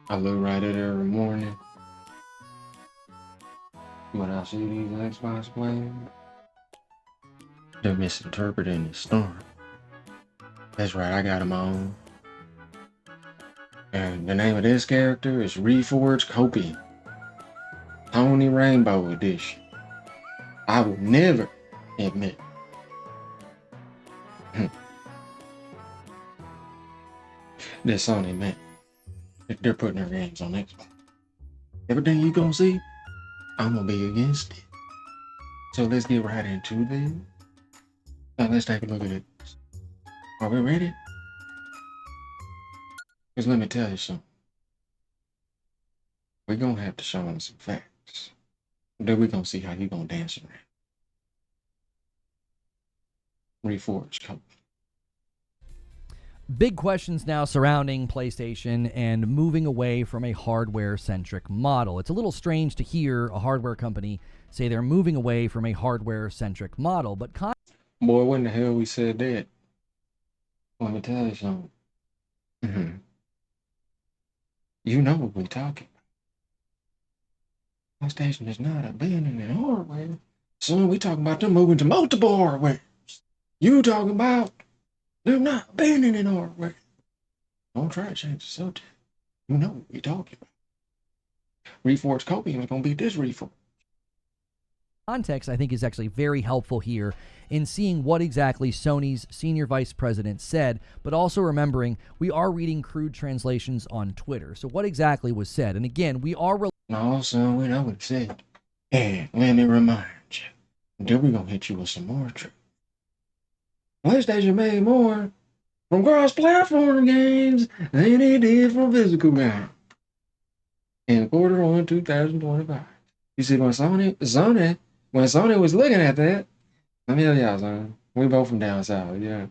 I look right at it every morning when I see these Xbox players. They're misinterpreting the storm. That's right, I got them on. And the name of this character is Reforge Copian. Tony Rainbow Edition. I will never admit that Sony, man, they're putting their games on Xbox. Everything you gonna see, I'm gonna be against it. So let's get right into this. Now let's take a look at it. Are we ready? Because let me tell you something. We're gonna have to show him some facts. Then we're gonna see how you gonna dance around. Reforge Copian. Big questions now surrounding PlayStation and moving away from a hardware-centric model. It's a little strange to hear a hardware company say they're moving away from a hardware-centric model, but Boy, when the hell we said that? Let me tell you something. You know what we're talking about. PlayStation is not abandoning hardware. Soon we talking about them moving to multiple hardware. You talking about them not abandoning hardware. Don't try to change the subject. You know what we're talking about. Reforge Copian is going to beat this Reforge. context, I think, is actually very helpful here in seeing what exactly Sony's senior vice president said, but also remembering we are reading crude translations on Twitter. So what exactly was said? And again, we are... No, son, we know what it said. And let me remind you, then we're going to hit you with some more truth. PlayStation made more from cross-platform games than it did from physical games in Q1 2025. You see, when Sony was looking at that, let me tell y'all, son, we both from down south, yeah.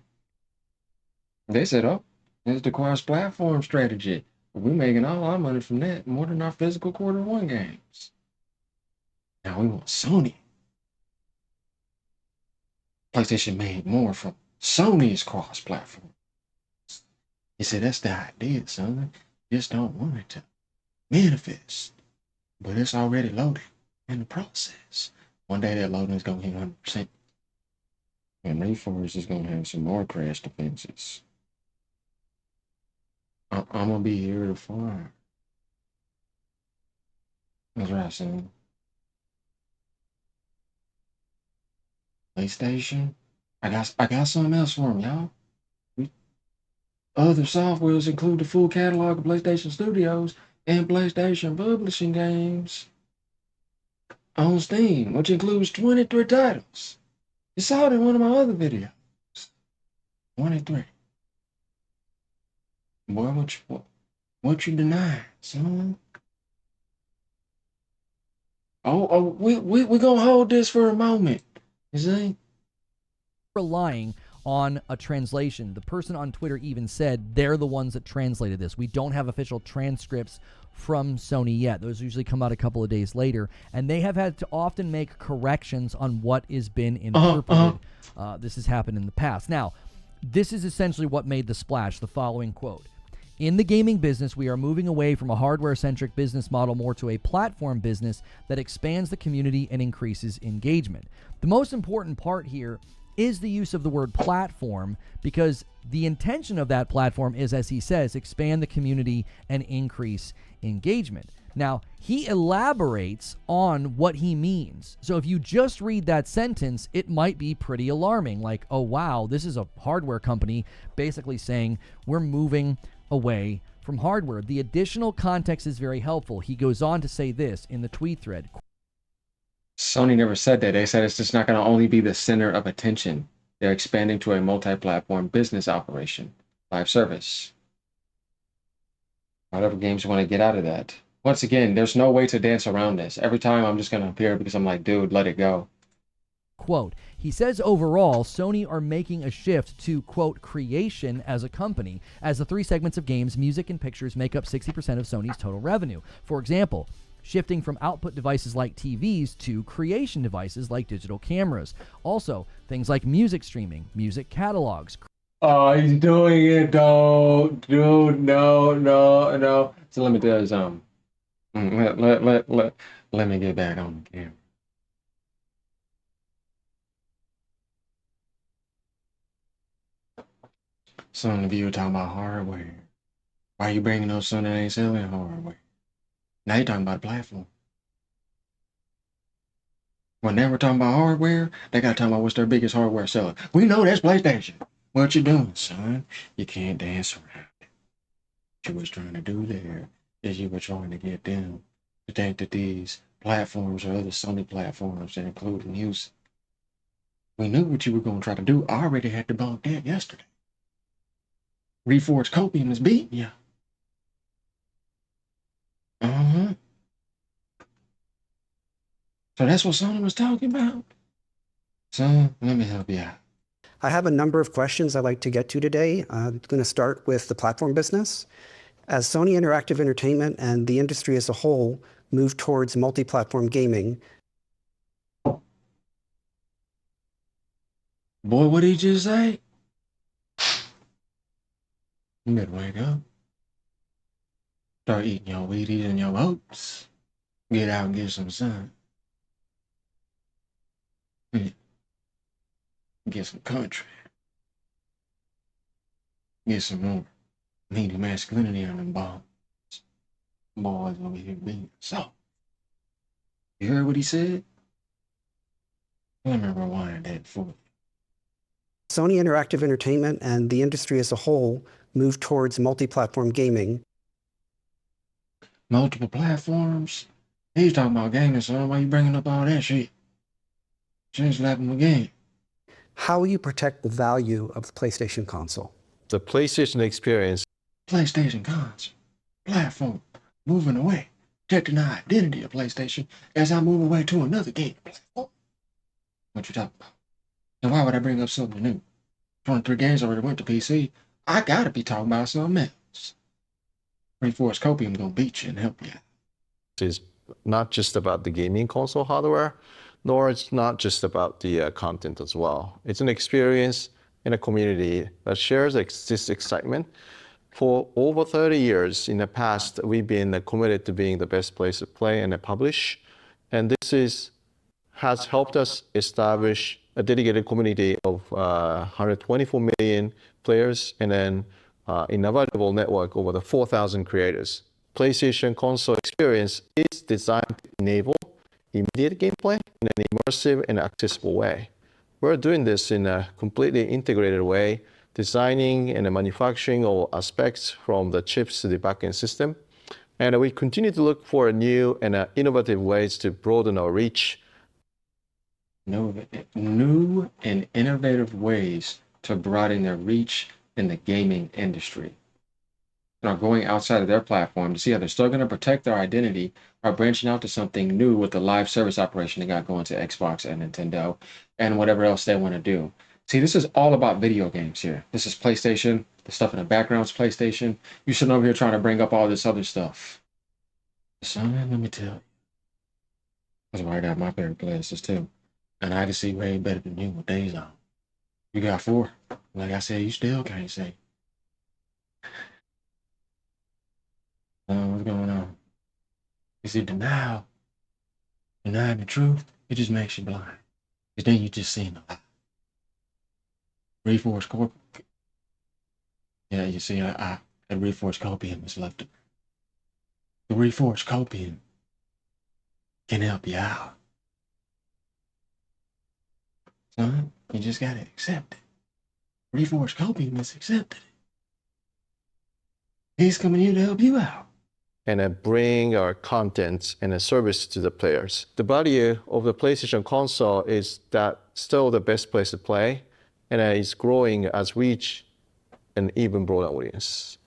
They said, oh, it's the cross-platform strategy. We're making all our money from that, more than our physical Q1 games. Now we want Sony. PlayStation made more from Sony's cross-platform. He said, that's the idea, son. Just don't want it to manifest. But it's already loaded in the process. One day that loading is going to hit 100%. And Reforge is going to have some more crash defenses. I'm going to be here to farm. That's right, son. PlayStation. I got something else for them, y'all. Other softwares include the full catalog of PlayStation Studios and PlayStation Publishing games on Steam, which includes 23 titles. You saw it in one of my other videos. 23. Boy, what you denying, son? We gonna hold this for a moment. You see? Relying on a translation. The person on Twitter even said they're the ones that translated this. We don't have official transcripts from Sony yet. Those usually come out a couple of days later, and they have had to often make corrections on what has been interpreted. This has happened in the past. Now, this is essentially what made the splash, the following quote. In the gaming business, we are moving away from a hardware-centric business model more to a platform business that expands the community and increases engagement. The most important part here is the use of the word platform, because the intention of that platform is, as he says, expand the community and increase engagement. Now, he elaborates on what he means. So if you just read that sentence, it might be pretty alarming. Like, oh, wow, this is a hardware company basically saying we're moving away from hardware. The additional context is very helpful. He goes on to say this in the tweet thread. Sony never said that. They said it's just not going to only be the center of attention. They're expanding to a multi-platform business operation, live service. Whatever games you want to get out of that. Once again, there's no way to dance around this. Every time I'm just going to appear because I'm like, dude, let it go. Quote, he says overall, Sony are making a shift to, quote, creation as a company, as the three segments of games, music, and pictures make up 60% of Sony's total revenue. For example, shifting from output devices like TVs to creation devices like digital cameras. Also, things like music streaming, music catalogs. Oh, he's doing it, don't, dude. No, no, no. So let me tell you something. Let me get back on the camera. Some of you are talking about hardware. Why are you bringing up something that ain't selling hardware? Now you're talking about a platform. When they were talking about hardware, they got talking about what's their biggest hardware seller. We know that's PlayStation. What you doing, son? You can't dance around it. What you was trying to do there is you were trying to get them to think that these platforms are other Sony platforms, and including music. We knew what you were going to try to do. I already had to bump that yesterday. Reforge Copium is beating you. Uh-huh. So that's what Sony was talking about. So let me help you out. I have a number of questions I'd like to get to today. I'm going to start with the platform business. As Sony Interactive Entertainment and the industry as a whole move towards multi-platform gaming. Boy, what did he just say? You better wake up. Start eating your Wheaties and your oats. Get out and get some sun. Get some country. Get some more needy masculinity on them balls. Boys over here being so. You heard what he said? Let me rewind that for you. Sony Interactive Entertainment and the industry as a whole move towards multi-platform gaming. Multiple platforms? He's talking about gaming, son. Why you bringing up all that shit? Just slapping the game. How will you protect the value of the PlayStation console? The PlayStation experience. PlayStation console. Platform. Moving away. Protecting the identity of PlayStation as I move away to another game platform. What you talking about? And why would I bring up something new? 23 games already went to PC. I gotta be talking about something else. Reforge Copium gonna beat you and help you out. Is not just about the gaming console hardware, nor it's not just about the content as well. It's an experience in a community that shares this excitement. For over 30 years in the past, we've been committed to being the best place to play and publish. And this has helped us establish a dedicated community of 124 million players and then invaluable network over the 4,000 creators. PlayStation console experience is designed to enable immediate gameplay in an immersive and accessible way. We're doing this in a completely integrated way, designing and manufacturing all aspects from the chips to the backend system. And we continue to look for new and innovative ways to broaden our reach. New and innovative ways to broaden their reach in the gaming industry. And are going outside of their platform to see how they're still going to protect their identity or branching out to something new with the live service operation they got going to Xbox and Nintendo and whatever else they want to do. See, this is all about video games here. This is PlayStation. The stuff in the background is PlayStation. You sitting over here trying to bring up all this other stuff. Son, let me tell you. That's why I got my pair of glasses too. And I can see way better than you with days on. You got 4. Like I said, you still can't see. What's going on? You see, denying the truth, it just makes you blind. Because then you just seeing a lie. Reforge Corp. Yeah, you see, I at Reforge Copium is left. The Reforge Copium can help you out. Son, you just gotta accept it. Reforge Copium has accepted it. He's coming here to help you out. And bring our content and a service to the players. The value of the PlayStation console is that still the best place to play, and it's growing as reach an even broader audience.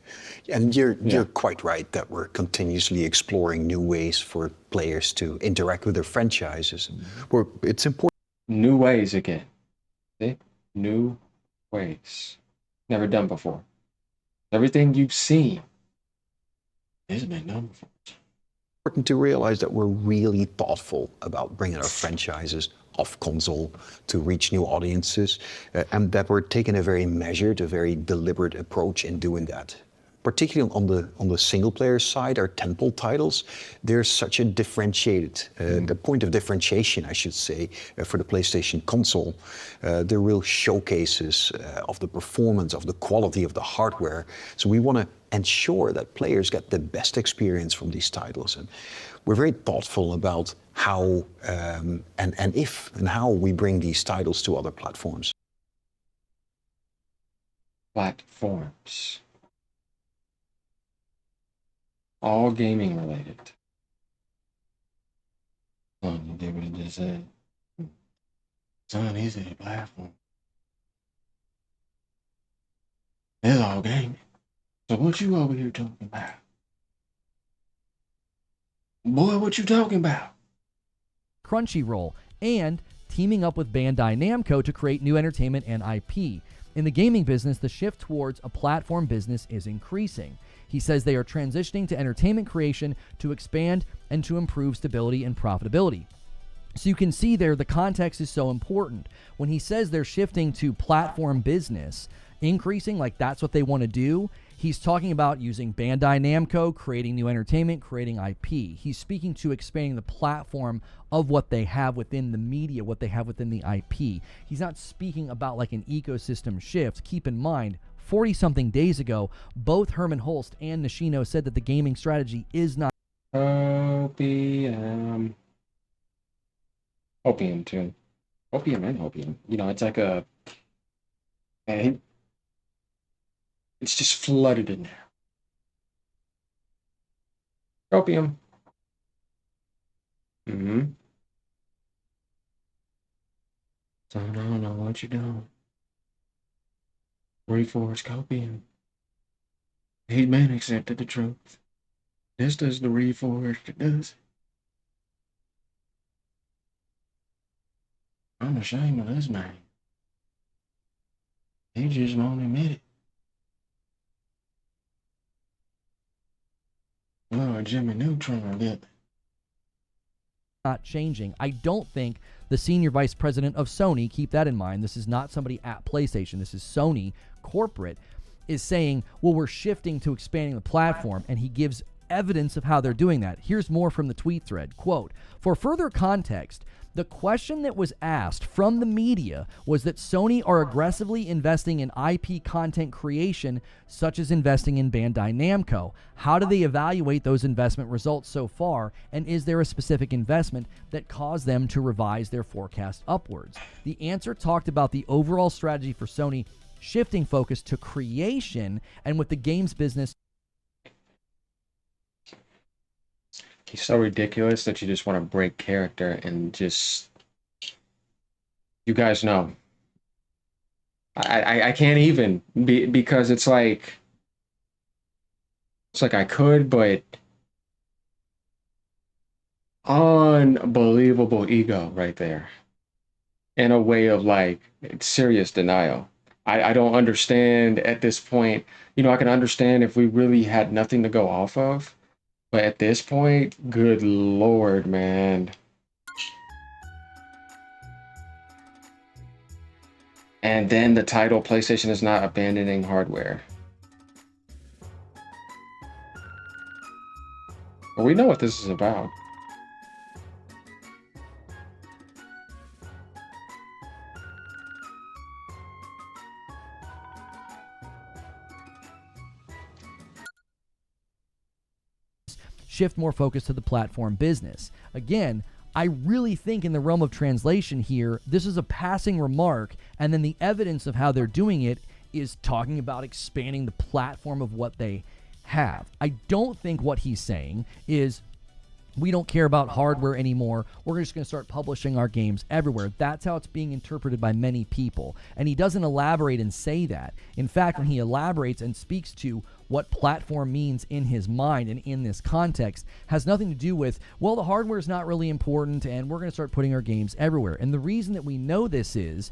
And you're quite right that we're continuously exploring new ways for players to interact with their franchises. It's important. New ways again. See? New ways. Never done before. Everything you've seen hasn't been done before. Important to realize that we're really thoughtful about bringing our franchises off console to reach new audiences, and that we're taking a very measured, a very deliberate approach in doing that. Particularly on the single player side, our tentpole titles, there's such a differentiated, the point of differentiation, I should say, for the PlayStation console, the real showcases of the performance, of the quality of the hardware. So we want to ensure that players get the best experience from these titles. And we're very thoughtful about how and if and how we bring these titles to other platforms. Platforms. All gaming related. Son, you did what he just said. Son, he said platform. It's all gaming. So what you over here talking about? Boy, what you talking about? Crunchyroll, and teaming up with Bandai Namco to create new entertainment and IP. In the gaming business, the shift towards a platform business is increasing. He says they are transitioning to entertainment creation to expand and to improve stability and profitability. So you can see there the context is so important. When he says they're shifting to platform business, increasing, like that's what they want to do, he's talking about using Bandai Namco, creating new entertainment, creating IP. He's speaking to expanding the platform of what they have within the media, what they have within the IP. He's not speaking about like an ecosystem shift. Keep in mind, 40-something days ago, both Herman Holst and Nishino said that the gaming strategy is not Opium. Opium too. Opium and opium. You know, it's like a... And it's just flooded in there. Opium. Mm-hmm. So I don't know what you're doing. Reforge copium. He's man accepted the truth. This does the Reforge that does it. I'm ashamed of this man. He just won't admit it. Lord Jimmy Neutron did it. not changing. I don't think the senior vice president of Sony, keep that in mind, this is not somebody at PlayStation, this is Sony corporate, is saying, well, we're shifting to expanding the platform, and he gives evidence of how they're doing that. Here's more from the tweet thread. Quote, for further context, the question that was asked from the media was that Sony are aggressively investing in IP content creation, such as investing in Bandai Namco. How do they evaluate those investment results so far, and is there a specific investment that caused them to revise their forecast upwards? The answer talked about the overall strategy for Sony shifting focus to creation, and with the games business. He's so ridiculous that you just want to break character and just, you guys know. I can't even because it's like I could, but unbelievable ego right there. In a way of like serious denial. I don't understand at this point. You know, I can understand if we really had nothing to go off of. But at this point, good Lord, man. And then the title, PlayStation is not abandoning hardware. Well, we know what this is about. Shift more focus to the platform business. Again, I really think in the realm of translation here, this is a passing remark, and then the evidence of how they're doing it is talking about expanding the platform of what they have. I don't think what he's saying is, we don't care about hardware anymore. We're just going to start publishing our games everywhere. That's how it's being interpreted by many people. And he doesn't elaborate and say that. In fact, when he elaborates and speaks to what platform means in his mind and in this context, has nothing to do with, well, the hardware is not really important and we're going to start putting our games everywhere. And the reason that we know this is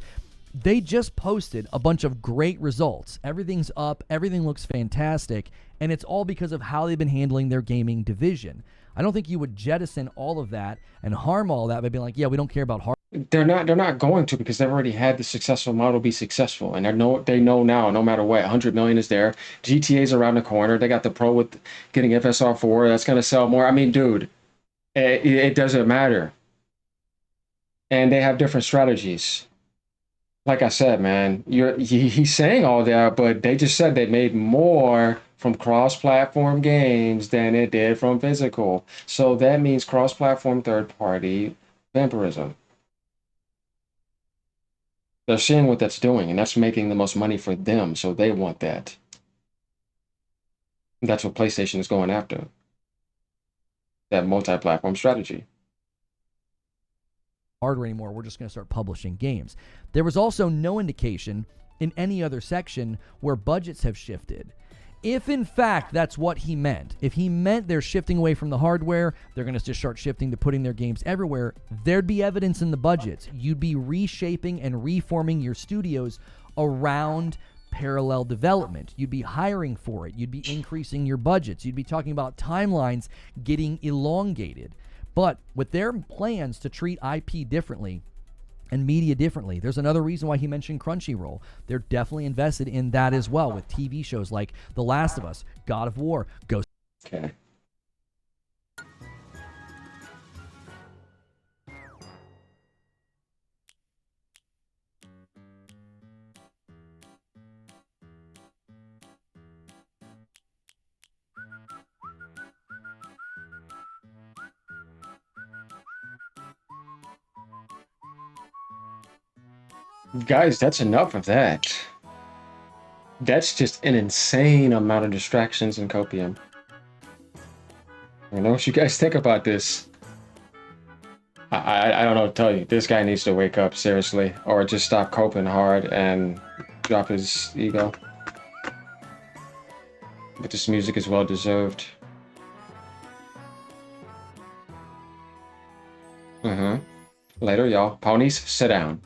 they just posted a bunch of great results. Everything's up. Everything looks fantastic. And it's all because of how they've been handling their gaming division. I don't think you would jettison all of that and harm all that by being like, yeah, we don't care about hardware. They're not going to, because they've already had the successful model be successful, and they know now, no matter what, 100 million is there. GTA's around the corner. They got the Pro with getting FSR4. That's gonna sell more. I mean, dude, it doesn't matter. And they have different strategies. Like I said, man, he's saying all that, but they just said they made more from cross-platform games than it did from physical. So that means cross-platform third-party vampirism. They're seeing what that's doing, and that's making the most money for them, so they want that. And that's what PlayStation is going after. That multi-platform strategy. Hardware anymore. We're just going to start publishing games. There was also no indication in any other section where budgets have shifted. If in fact that's what he meant, if he meant they're shifting away from the hardware, they're going to just start shifting to putting their games everywhere, there'd be evidence in the budgets. You'd be reshaping and reforming your studios around parallel development. You'd be hiring for it. You'd be increasing your budgets. You'd be talking about timelines getting elongated. But with their plans to treat IP differently and media differently, there's another reason why he mentioned Crunchyroll. They're definitely invested in that as well, with TV shows like The Last of Us, God of War, Ghost. Okay. Guys, that's enough of that. That's just an insane amount of distractions and copium. I don't know what you guys think about this. I don't know what to tell you. This guy needs to wake up, seriously, or just stop coping hard and drop his ego. But this music is well deserved. Later, y'all. Ponies, sit down.